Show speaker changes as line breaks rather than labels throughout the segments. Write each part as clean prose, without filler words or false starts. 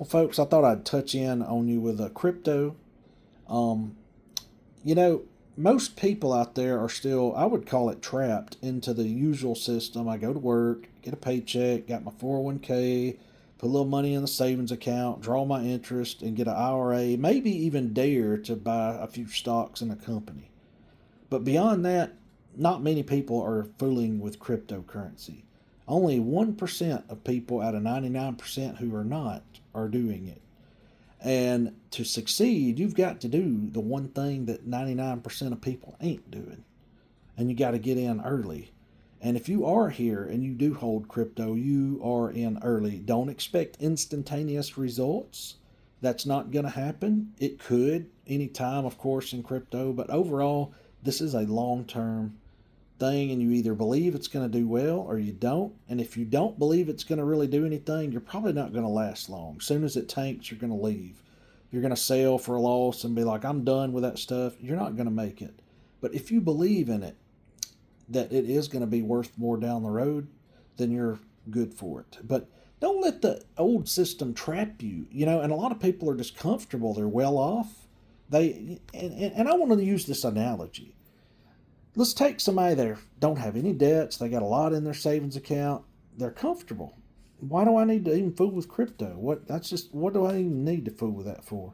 Well, folks, I thought I'd touch in on you with a crypto. Um, you know, Most people out there are still, I would call it, trapped into the usual system. I go to work, get a paycheck, got my 401k, put a little money in the savings account, draw my interest, and get an IRA, maybe even dare to buy a few stocks in a company. But beyond that, not many people are fooling with cryptocurrency. Only 1% of people out of 99% who are not are doing it. And to succeed, you've got to do the one thing that 99% of people ain't doing. And you got to get in early. And if you are here and you do hold crypto, you are in early. Don't expect instantaneous results. That's not going to happen. It could anytime, of course, in crypto, but overall, this is a long term thing, and you either believe it's going to do well or you don't. And if you don't believe it's going to really do anything, you're probably not going to last long. As soon as it tanks, you're going to leave. You're going to sell for a loss and be like, I'm done with that stuff. You're not going to make it. But if you believe in it, that it is going to be worth more down the road, then you're good for it. But don't let the old system trap you. And a lot of people are just comfortable. They're well off. And I want to use this analogy. Let's take somebody that don't have any debts. They got a lot in their savings account. They're comfortable. Why do I need to even fool with crypto? What do I even need to fool with that for?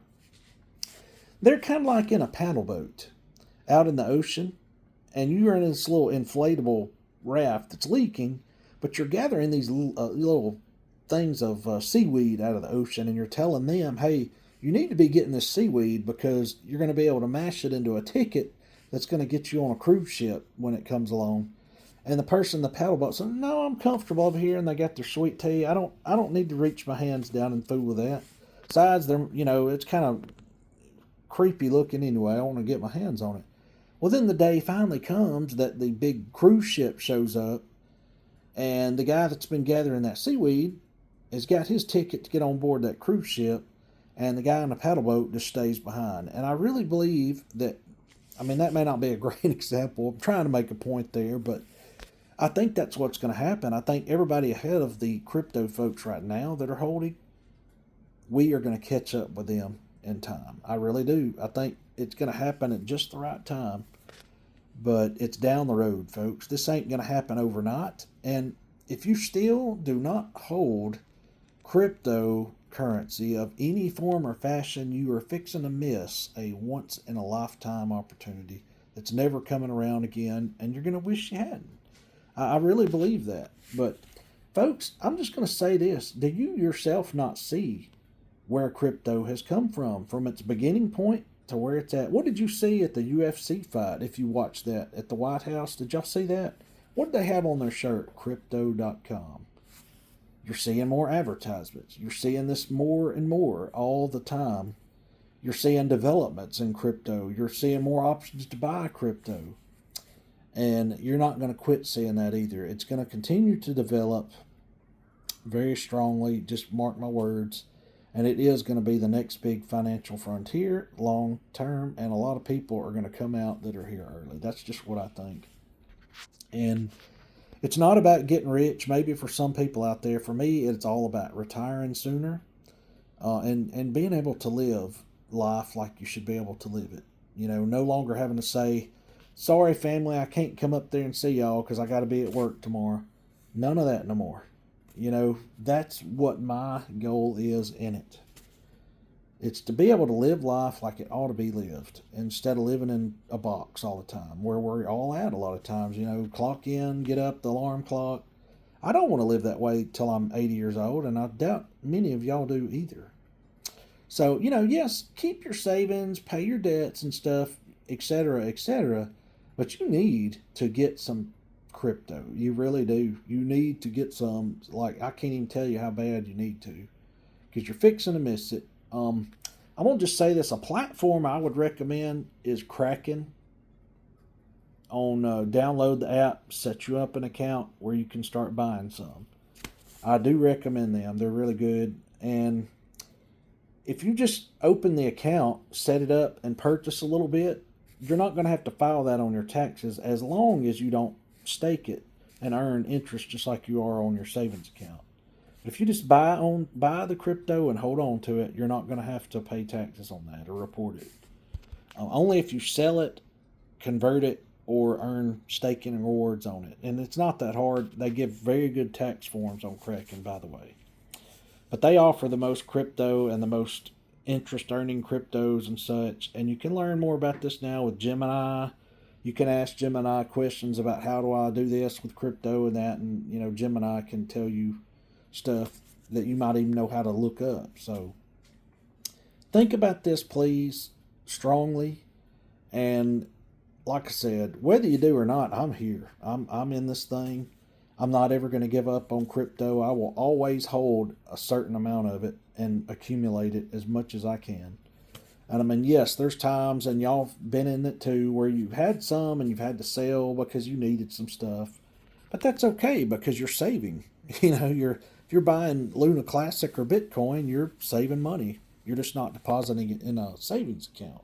They're kind of like in a paddle boat out in the ocean, and you're in this little inflatable raft that's leaking, but you're gathering these little things of seaweed out of the ocean, and you're telling them, hey, you need to be getting this seaweed because you're going to be able to mash it into a ticket that's going to get you on a cruise ship when it comes along. And the person in the paddle boat says, no, I'm comfortable over here, and they got their sweet tea. I don't need to reach my hands down and fool with that. Besides, it's kind of creepy looking anyway. I want to get my hands on it. Well, then the day finally comes that the big cruise ship shows up, and the guy that's been gathering that seaweed has got his ticket to get on board that cruise ship, and the guy in the paddle boat just stays behind. And I really believe that, that may not be a great example. I'm trying to make a point there, but I think that's what's going to happen. I think everybody ahead of the crypto folks right now that are holding, we are going to catch up with them in time. I really do. I think it's going to happen at just the right time, but it's down the road, folks. This ain't going to happen overnight. And if you still do not hold cryptocurrency of any form or fashion, you are fixing to miss a once in a lifetime opportunity that's never coming around again, and you're going to wish you hadn't. I really believe that. But, folks, I'm just going to say this. Do you yourself not see where crypto has come from its beginning point to where it's at? What did you see at the UFC fight if you watched that at the White House? Did y'all see that? What did they have on their shirt? Crypto.com. You're seeing more advertisements. You're seeing this more and more all the time. You're seeing developments in crypto. You're seeing more options to buy crypto. And you're not going to quit seeing that either. It's going to continue to develop very strongly. Just mark my words. And it is going to be the next big financial frontier long term. And a lot of people are going to come out that are here early. That's just what I think. And it's not about getting rich. Maybe for some people out there. For me, it's all about retiring sooner and being able to live life like you should be able to live it. No longer having to say, sorry, family, I can't come up there and see y'all because I got to be at work tomorrow. None of that no more. That's what my goal is in it. It's to be able to live life like it ought to be lived instead of living in a box all the time where we're all at a lot of times. Clock in, get up, the alarm clock. I don't want to live that way till I'm 80 years old, and I doubt many of y'all do either. So, yes, keep your savings, pay your debts and stuff, etc., etc., but you need to get some crypto. You really do. You need to get some. Like, I can't even tell you how bad you need to because you're fixing to miss it. I'm going to just say this. A platform I would recommend is Kraken. Download the app, set you up an account where you can start buying some. I do recommend them. They're really good. And if you just open the account, set it up, and purchase a little bit, you're not going to have to file that on your taxes as long as you don't stake it and earn interest just like you are on your savings account. If you just buy the crypto and hold on to it, you're not going to have to pay taxes on that or report it. Only if you sell it, convert it, or earn staking rewards on it. And it's not that hard. They give very good tax forms on Kraken, by the way. But they offer the most crypto and the most interest earning cryptos and such. And you can learn more about this now with Gemini. You can ask Gemini questions about how do I do this with crypto and that. And, Gemini can tell you stuff that you might even know how to look up. So think about this, please, strongly. And like I said, whether you do or not, I'm here. I'm in this thing. I'm not ever going to give up on crypto. I will always hold a certain amount of it and accumulate it as much as I can. And I mean, yes, there's times, and y'all have been in it too, where you've had some and you've had to sell because you needed some stuff. But that's okay because you're saving. If you're buying Luna Classic or Bitcoin, you're saving money. You're just not depositing it in a savings account.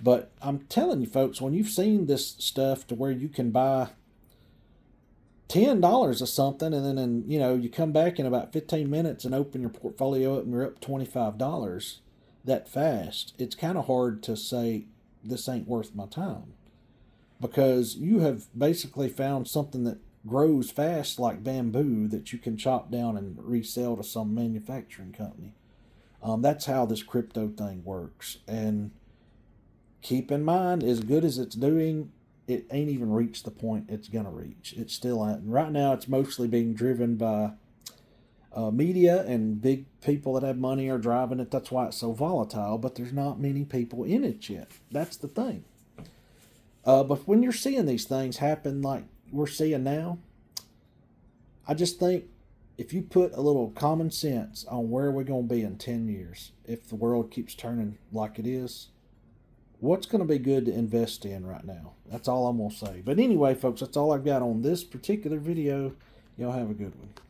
But I'm telling you, folks, when you've seen this stuff to where you can buy $10 of something, and then you come back in about 15 minutes and open your portfolio up and you're up $25 that fast, it's kind of hard to say this ain't worth my time, because you have basically found something that grows fast like bamboo that you can chop down and resell to some manufacturing company. That's how this crypto thing works. And keep in mind, as good as it's doing, it ain't even reached the point it's going to reach. It's still at. And right now, it's mostly being driven by media, and big people that have money are driving it. That's why it's so volatile, but there's not many people in it yet. That's the thing. But when you're seeing these things happen like we're seeing now, I just think if you put a little common sense on where we're going to be in 10 years, if the world keeps turning like it is, what's going to be good to invest in right now? That's all I'm going to say. But anyway, folks, that's all I've got on this particular video. Y'all have a good one.